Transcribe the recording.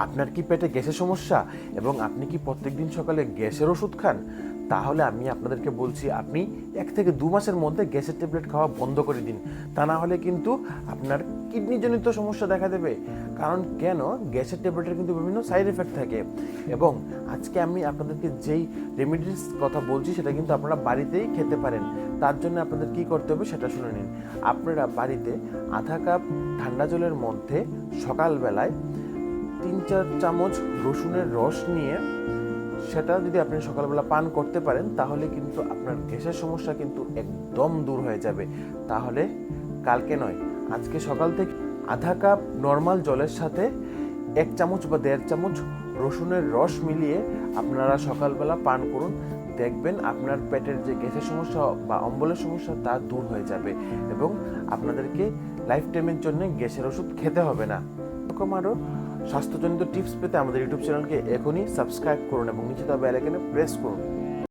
আপনার কি পেটে গ্যাসের সমস্যা এবং আপনি কি প্রত্যেকদিন সকালে গ্যাসের ওষুধ খান? তাহলে আমি আপনাদেরকে বলছি, আপনি 1 থেকে 2 মাসের মধ্যে গ্যাসের ট্যাবলেট খাওয়া বন্ধ করে দিন। তা না হলে কিন্তু আপনার কিডনিজনিত সমস্যা দেখা দেবে। কারণ কেন, গ্যাসের ট্যাবলেটের কিন্তু বিভিন্ন সাইড এফেক্ট থাকে। এবং আজকে আমি আপনাদেরকে যেই রেমিডিস কথা বলছি সেটা কিন্তু আপনারা বাড়িতেই খেতে পারেন। তার জন্য আপনাদের কি করতে হবে সেটা শুনে নিন। আপনারা বাড়িতে আধা কাপ ঠান্ডা জলের মধ্যে সকালবেলায় 3-4 চামচ রসুনের রস নিয়ে সেটা যদি আপনি সকালবেলা পান করতে পারেন, তাহলে কিন্তু আপনার গ্যাসের সমস্যা কিন্তু একদম দূর হয়ে যাবে। তাহলে কালকে নয়, আজকে সকাল থেকে আধা কাপ নর্মাল জলের সাথে 1 চামচ বা 1.5 চামচ রসুনের রস মিলিয়ে আপনারা সকালবেলা পান করুন। দেখবেন আপনার পেটের যে গ্যাসের সমস্যা বা অম্বলের সমস্যা তা দূর হয়ে যাবে এবং আপনাদেরকে লাইফ টাইমের জন্য গ্যাসের ওষুধ খেতে হবে না। এরকম আরও স্বাস্থ্যজনিত টিপস পেতে আমাদের ইউটিউব চ্যানেলকে এখনই সাবস্ক্রাইব করুন এবং নিচে দেওয়া বেল আইকনে প্রেস করুন।